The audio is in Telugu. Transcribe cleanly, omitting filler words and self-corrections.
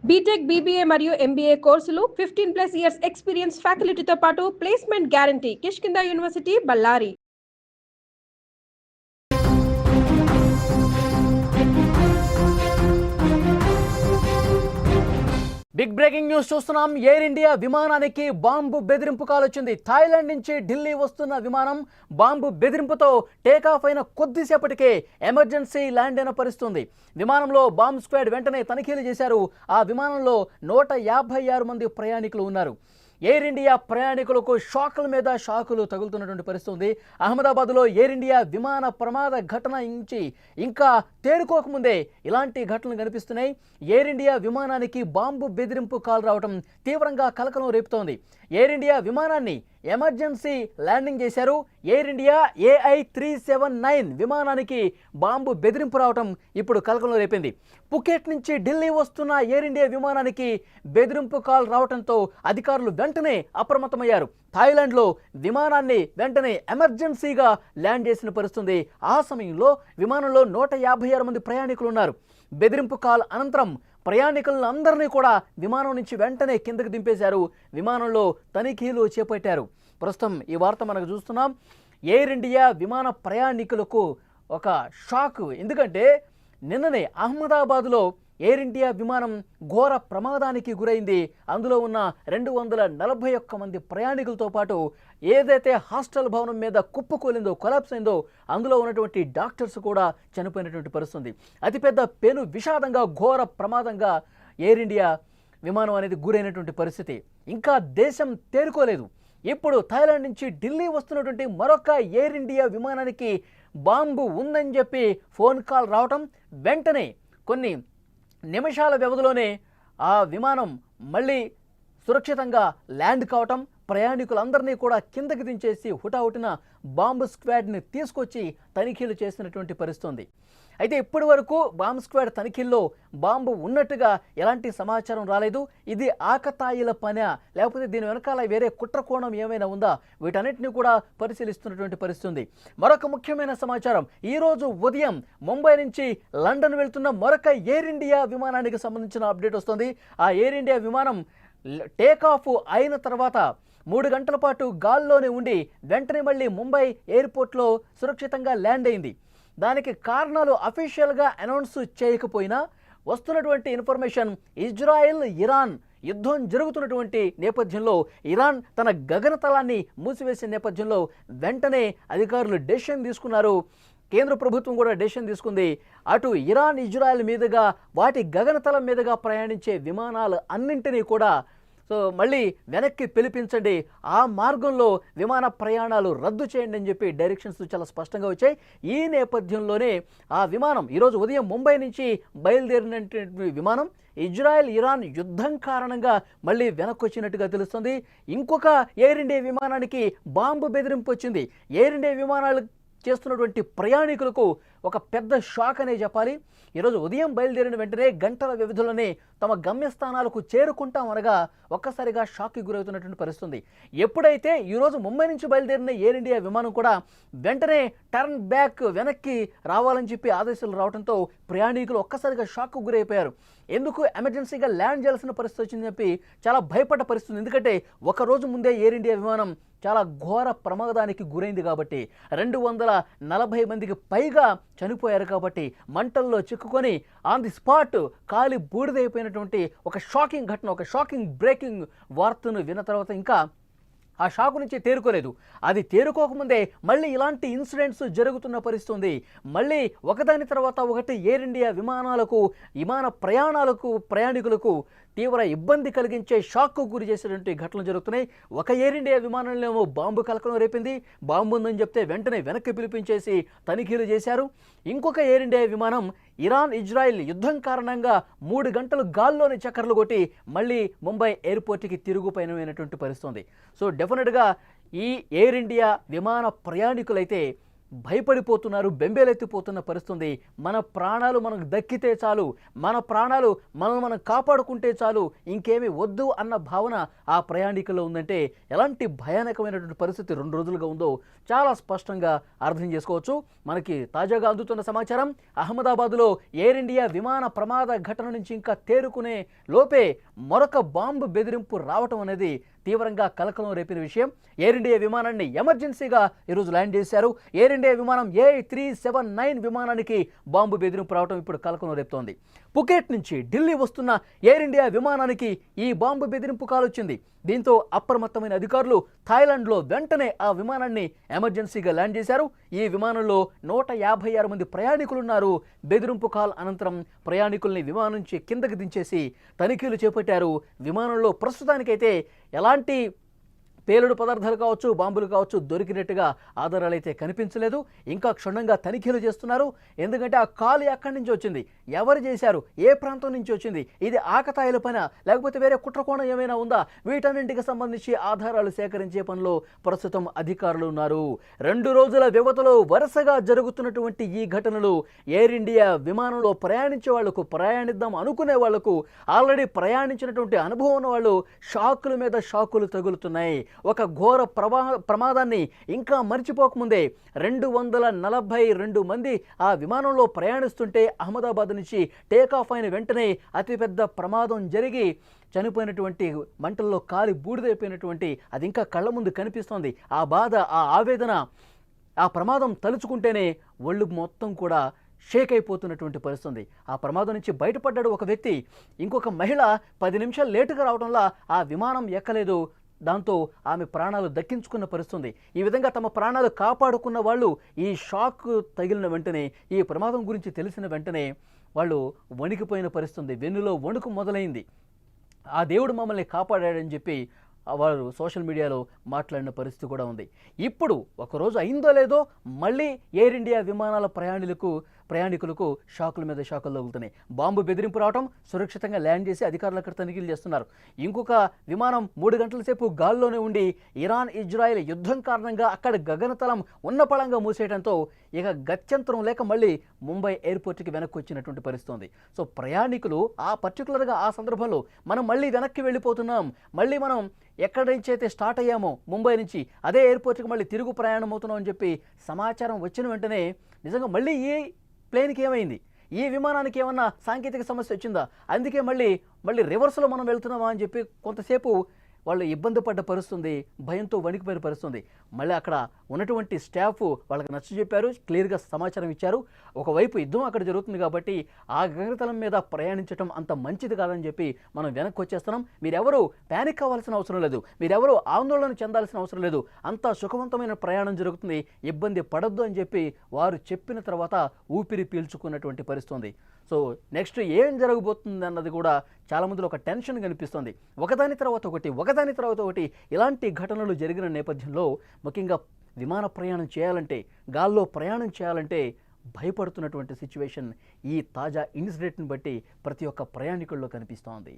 బీటెక్, బీబీఏ మరియు ఎంబీఏ కోర్సులు 15+ ఇయర్స్ ఎక్స్పీరియన్స్ ఫ్యాకల్టీతో పాటు placement guarantee. Kishkinda university, Ballari. Big breaking news చూస్తున్నాం. ఎయిర్ ఇండియా విమానానికి బాంబు బెదిరింపు కాల్ వచ్చింది. థాయిలాండ్ నుంచి ఢిల్లీ వస్తున్న విమానం బాంబు బెదిరింపుతో టేకాఫ్ అయిన కొద్దిసేపటికే ఎమర్జెన్సీ ల్యాండ్ అయిన పరిస్థితుంది. విమానంలో బాంబ్ స్క్వాడ్ వెంటనే తనిఖీలు చేశారు. ఆ విమానంలో 156 మంది ప్రయాణికులు ఉన్నారు. ఎయిర్ ఇండియా ప్రయాణికులకు షాకుల మీద షాకులు తగులుతున్నటువంటి పరిస్థితి ఉంది. అహ్మదాబాద్లో ఎయిర్ ఇండియా విమాన ప్రమాద ఘటన నుంచి ఇంకా తేరుకోకముందే ఇలాంటి ఘటనలు కనిపిస్తున్నాయి. ఎయిర్ ఇండియా విమానానికి బాంబు బెదిరింపు కాల్ రావడం తీవ్రంగా కలకలం రేపుతోంది. ఎయిర్ ఇండియా విమానాన్ని ఎమర్జెన్సీ ల్యాండింగ్ చేశారు. ఎయిర్ ఇండియా AI379 విమానానికి బాంబు బెదిరింపు రావడం ఇప్పుడు కలకలం రేపింది. పుకెట్ నుంచి ఢిల్లీ వస్తున్న ఎయిర్ ఇండియా విమానానికి బెదిరింపు కాల్ రావడంతో అధికారులు వెంటనే అప్రమత్తమయ్యారు. థాయిలాండ్లో విమానాన్ని వెంటనే ఎమర్జెన్సీగా ల్యాండ్ చేసిన పరిస్థితుంది. ఆ సమయంలో విమానంలో 156 మంది ప్రయాణికులు ఉన్నారు. బెదిరింపు కాల్ అనంతరం ప్రయాణికులను అందరినీ కూడా విమానం నుంచి వెంటనే కిందకు దింపేశారు. విమానంలో తనిఖీలు చేపట్టారు. ప్రస్తుతం ఈ వార్త మనకు చూస్తున్నాం. ఎయిర్ ఇండియా విమాన ప్రయాణికులకు ఒక షాక్. ఎందుకంటే నిన్ననే అహ్మదాబాద్లో ఎయిర్ ఇండియా విమానం ఘోర ప్రమాదానికి గురైంది. అందులో ఉన్న 241 మంది ప్రయాణికులతో పాటు ఏదైతే హాస్టల్ భవనం మీద కుప్పకూలిందో, కొలాప్స్ అయిందో అందులో ఉన్నటువంటి డాక్టర్స్ కూడా చనిపోయినటువంటి పరిస్థితుంది. అతిపెద్ద పెను విషాదంగా, ఘోర ప్రమాదంగా ఎయిర్ ఇండియా విమానం అనేది గురైనటువంటి పరిస్థితి. ఇంకా దేశం తేరుకోలేదు. ఇప్పుడు థాయిలాండ్ నుంచి ఢిల్లీ వస్తున్నటువంటి మరొక ఎయిర్ ఇండియా విమానానికి బాంబు ఉందని చెప్పి ఫోన్ కాల్ రావటం, వెంటనే కొన్ని నిమిషాల వ్యవధిలోనే ఆ విమానం మళ్ళీ సురక్షితంగా ల్యాండ్ కావటం, ప్రయాణికులందరినీ కూడా కిందకి దించేసి హుటాహుటిన బాంబు స్క్వాడ్ని తీసుకొచ్చి తనిఖీలు చేసినటువంటి పరిస్థితుంది. అయితే ఇప్పటి వరకు బాంబు స్క్వాడ్ తనిఖీల్లో బాంబు ఉన్నట్టుగా ఎలాంటి సమాచారం రాలేదు. ఇది ఆకతాయిల పనా, లేకపోతే దీని వెనకాల వేరే కుట్రకోణం ఏమైనా ఉందా, వీటన్నిటిని కూడా పరిశీలిస్తున్నటువంటి పరిస్థితుంది. మరొక ముఖ్యమైన సమాచారం, ఈరోజు ఉదయం ముంబై నుంచి లండన్ వెళ్తున్న మరొక ఎయిర్ ఇండియా విమానానికి సంబంధించిన అప్డేట్ వస్తుంది. ఆ ఎయిర్ ఇండియా విమానం టేకాఫ్ అయిన తర్వాత 3 గంటల పాటు గాల్లోనే ఉండి వెంటనే మళ్ళీ ముంబై ఎయిర్పోర్ట్లో సురక్షితంగా ల్యాండ్ అయింది. దానికి కారణాలు అఫీషియల్గా అనౌన్స్ చేయకపోయినా వస్తున్నటువంటి ఇన్ఫర్మేషన్, ఇజ్రాయెల్ ఇరాన్ యుద్ధం జరుగుతున్నటువంటి నేపథ్యంలో ఇరాన్ తన గగనతలాన్ని మూసివేసే నేపథ్యంలో వెంటనే అధికారులు డెసిషన్ తీసుకున్నారు. కేంద్ర ప్రభుత్వం కూడా డెసిషన్ తీసుకుంది. అటు ఇరాన్, ఇజ్రాయెల్ మీదుగా వాటి గగనతలం మీదుగా ప్రయాణించే విమానాలు అన్నింటినీ కూడా మళ్ళీ వెనక్కి పిలిపించండి, ఆ మార్గంలో విమాన ప్రయాణాలు రద్దు చేయండి అని చెప్పి డైరెక్షన్స్ చాలా స్పష్టంగా వచ్చాయి. ఈ నేపథ్యంలోనే ఆ విమానం ఈరోజు ఉదయం ముంబై నుంచి బయలుదేరినటువంటి విమానం ఇజ్రాయెల్ ఇరాన్ యుద్ధం కారణంగా మళ్ళీ వెనక్కి వచ్చినట్టుగా తెలుస్తుంది. ఇంకొక ఎయిర్ ఇండియా విమానానికి బాంబు బెదిరింపు వచ్చింది. ఎయిర్ ఇండియా విమానాలు చేస్తున్నటువంటి ప్రయాణికులకు ఒక పెద్ద షాక్ అనే చెప్పాలి. ఈరోజు ఉదయం బయలుదేరిన వెంటనే గంటల వ్యవధిలోనే తమ గమ్యస్థానాలకు చేరుకుంటాం అనగా ఒక్కసారిగా షాక్కి గురవుతున్నటువంటి పరిస్థితుంది. ఎప్పుడైతే ఈరోజు ముంబై నుంచి బయలుదేరిన ఎయిర్ ఇండియా విమానం కూడా వెంటనే టర్న్ బ్యాక్, వెనక్కి రావాలని చెప్పి ఆదేశాలు రావడంతో ప్రయాణికులు ఒక్కసారిగా షాక్కు గురైపోయారు. ఎందుకు ఎమర్జెన్సీగా ల్యాండ్ చేయాల్సిన పరిస్థితి వచ్చిందని చెప్పి చాలా భయపడ్డ పరిస్థితి. ఎందుకంటే ఒకరోజు ముందే ఎయిర్ ఇండియా విమానం చాలా ఘోర ప్రమాదానికి గురైంది కాబట్టి, 240 మందికి పైగా చనిపోయారు కాబట్టి, మంటల్లో చిక్కుకొని ఆన్ ది స్పాట్ కాలి బూడిదైపోయినటువంటి ఒక షాకింగ్ ఘటన, ఒక షాకింగ్ బ్రేకింగ్ వార్తను విన్న తర్వాత ఇంకా ఆ షాకు నుంచి తేరుకోలేదు. అది తేరుకోకముందే మళ్ళీ ఇలాంటి ఇన్సిడెంట్స్ జరుగుతున్న పరిస్థితుంది. మళ్ళీ ఒకదాని తర్వాత ఒకటి ఎయిర్ ఇండియా విమానాలకు, విమాన ప్రయాణికులకు తీవ్ర ఇబ్బంది కలిగించే షాక్కు గురి చేసేటువంటి ఘటనలు జరుగుతున్నాయి. ఒక ఎయిర్ ఇండియా విమానంలో బాంబు కలకలం రేపింది. బాంబు ఉందని చెప్తే వెంటనే వెనక్కి పిలిపించేసి తనిఖీలు చేశారు. ఇంకొక ఎయిర్ ఇండియా విమానం ఇరాన్ ఇజ్రాయెల్ యుద్ధం కారణంగా 3 గంటలు గాల్లోని చక్కర్లు కొట్టి మళ్ళీ ముంబై ఎయిర్పోర్ట్కి తిరుగు పయనమైనటువంటి పరిస్థితుంది. సో డెఫినెట్గా ఈ ఎయిర్ ఇండియా విమాన ప్రయాణికులైతే భయపడిపోతున్నారు, బెంబేలెత్తిపోతున్న పరిస్థితుంది. మన ప్రాణాలు మనకు దక్కితే చాలు, మన ప్రాణాలు మనం కాపాడుకుంటే చాలు, ఇంకేమీ వద్దు అన్న భావన ఆ ప్రయాణికుల్లో ఉందంటే ఎలాంటి భయానకమైనటువంటి పరిస్థితి 2 రోజులుగా ఉందో చాలా స్పష్టంగా అర్థం చేసుకోవచ్చు. మనకి తాజాగా అందుతున్న సమాచారం, అహ్మదాబాద్లో ఎయిర్ ఇండియా విమాన ప్రమాద ఘటన నుంచి ఇంకా తేరుకునే లోపే మరొక బాంబు బెదిరింపు రావటం అనేది తీవ్రంగా కలకలం రేపిన విషయం. ఎయిర్ ఇండియా విమానాన్ని ఎమర్జెన్సీగా ఈరోజు ల్యాండ్ చేశారు. ఎయిర్ ఇండియా విమానం A379 విమానానికి బాంబు బెదిరింపు రావడం ఇప్పుడు కలకలం రేపుతోంది. పుకెట్ నుంచి ఢిల్లీ వస్తున్న ఎయిర్ ఇండియా విమానానికి ఈ బాంబు బెదిరింపు కాల్ వచ్చింది. దీంతో అప్రమత్తమైన అధికారులు థాయిలాండ్లో వెంటనే ఆ విమానాన్ని ఎమర్జెన్సీగా ల్యాండ్ చేశారు. ఈ విమానంలో 156 మంది ప్రయాణికులున్నారు. బెదిరింపు కాల్ అనంతరం ప్రయాణికుల్ని విమానం నుంచి కిందకి దించేసి తనిఖీలు చేపట్టారు. విమానంలో ప్రస్తుతానికైతే ఎలాంటి పేలుడు పదార్థాలు కావచ్చు, బాంబులు కావచ్చు దొరికినట్టుగా ఆధారాలు అయితే కనిపించలేదు. ఇంకా క్షుణ్ణంగా తనిఖీలు చేస్తున్నారు. ఎందుకంటే ఆ కాల్ ఎక్కడి నుంచి వచ్చింది, ఎవరు చేశారు, ఏ ప్రాంతం నుంచి వచ్చింది, ఇది ఆకతాయిల పైన లేకపోతే వేరే కుట్రకోణం ఏమైనా ఉందా, వీటన్నింటికి సంబంధించి ఆధారాలు సేకరించే పనిలో ప్రస్తుతం అధికారులు ఉన్నారు. 2 రోజుల వ్యవధిలో వరుసగా జరుగుతున్నటువంటి ఈ ఘటనలు ఎయిర్ ఇండియా విమానంలో ప్రయాణించే వాళ్లకు, ప్రయాణిద్దాం అనుకునే వాళ్లకు, ఆల్రెడీ ప్రయాణించినటువంటి అనుభవం ఉన్న వాళ్ళు షాకుల మీద షాకులు తగులుతున్నాయి. ఒక ఘోర ప్రమాదాన్ని ఇంకా మర్చిపోకముందే 242 మంది ఆ విమానంలో ప్రయాణిస్తుంటే అహ్మదాబాద్ నుంచి టేకాఫ్ అయిన వెంటనే అతిపెద్ద ప్రమాదం జరిగి చనిపోయినటువంటి, మంటల్లో కాలి బూడిదైపోయినటువంటి అది ఇంకా కళ్ళ ముందు కనిపిస్తోంది. ఆ బాధ, ఆ ఆవేదన, ఆ ప్రమాదం తలుచుకుంటేనే ఒళ్ళు మొత్తం కూడా షేక్ అయిపోతున్నటువంటి పరిస్థితుంది. ఆ ప్రమాదం నుంచి బయటపడ్డాడు ఒక వ్యక్తి. ఇంకొక మహిళ 10 నిమిషాలు లేటుగా రావడంలో ఆ విమానం ఎక్కలేదు. దాంతో ఆమె ప్రాణాలు దక్కించుకున్న పరిస్థితుంది. ఈ విధంగా తమ ప్రాణాలు కాపాడుకున్న వాళ్ళు ఈ షాక్ తగిలిన వెంటనే, ఈ ప్రమాదం గురించి తెలిసిన వెంటనే వాళ్ళు వణికిపోయిన పరిస్థితుంది. వెన్నులో వణుకు మొదలైంది. ఆ దేవుడు మమ్మల్ని కాపాడాడని చెప్పి వారు సోషల్ మీడియాలో మాట్లాడిన పరిస్థితి కూడా ఉంది. ఇప్పుడు ఒకరోజు అయిందో లేదో మళ్ళీ ఎయిర్ ఇండియా విమానాల ప్రయాణికులకు షాకుల మీద షాకులు తగులుతున్నాయి. బాంబు బెదిరింపు రావడం, సురక్షితంగా ల్యాండ్ చేసి అధికారులు అక్కడ తనిఖీలు చేస్తున్నారు. ఇంకొక విమానం 3 గంటల సేపు గాల్లోనే ఉండి ఇరాన్ ఇజ్రాయెల్ యుద్ధం కారణంగా అక్కడ గగనతలం ఉన్నపళంగా మూసేయడంతో ఇక గత్యంతరం లేక మళ్ళీ ముంబై ఎయిర్పోర్ట్కి వెనక్కి వచ్చినటువంటి పరిస్థితి ఉంది. సో ప్రయాణికులు పర్టికులర్గా ఆ సందర్భంలో మనం మళ్ళీ వెనక్కి వెళ్ళిపోతున్నాం, మళ్ళీ మనం ఎక్కడి నుంచి అయితే స్టార్ట్ అయ్యామో ముంబై నుంచి అదే ఎయిర్పోర్ట్కి మళ్ళీ తిరుగు ప్రయాణం అవుతున్నాం అని చెప్పి సమాచారం వచ్చిన వెంటనే నిజంగా మళ్ళీ ఈ ప్లేన్కి ఏమైంది, ఈ విమానానికి ఏమన్నా సాంకేతిక సమస్య వచ్చిందా, అందుకే మళ్ళీ రివర్స్లో మనం వెళ్తున్నామా అని చెప్పి కొంతసేపు వాళ్ళు ఇబ్బంది పడ్డ పరిస్థితుంది, భయంతో వణికిపోయిన పరిస్థితుంది. మళ్ళీ అక్కడ ఉన్నటువంటి స్టాఫ్ వాళ్ళకి నచ్చ చెప్పారు, క్లియర్గా సమాచారం ఇచ్చారు. ఒకవైపు యుద్ధం అక్కడ జరుగుతుంది కాబట్టి ఆ గగనతలం మీద ప్రయాణించడం అంత మంచిది కాదని చెప్పి మనం వెనక్కి వచ్చేస్తున్నాం, మీరెవరూ ప్యానిక్ అవ్వాల్సిన అవసరం లేదు, మీరెవరూ ఆందోళన చెందాల్సిన అవసరం లేదు, అంత సుఖవంతమైన ప్రయాణం జరుగుతుంది, ఇబ్బంది పడద్దు అని చెప్పి వారు చెప్పిన తర్వాత ఊపిరి పీల్చుకున్నటువంటి పరిస్థితుంది. సో నెక్స్ట్ ఏం జరగబోతుంది అన్నది కూడా చాలా మందిలో ఒక టెన్షన్ కనిపిస్తుంది. ఒకదాని తర్వాత ఒకటి ఇలాంటి ఘటనలు జరిగిన నేపథ్యంలో ముఖ్యంగా విమాన ప్రయాణం చేయాలంటే, గాల్లో ప్రయాణం చేయాలంటే భయపడుతున్నటువంటి సిచ్యువేషన్ ఈ తాజా ఇన్సిడెంట్ని బట్టి ప్రతి ఒక్క ప్రయాణికుల్లో కనిపిస్తోంది.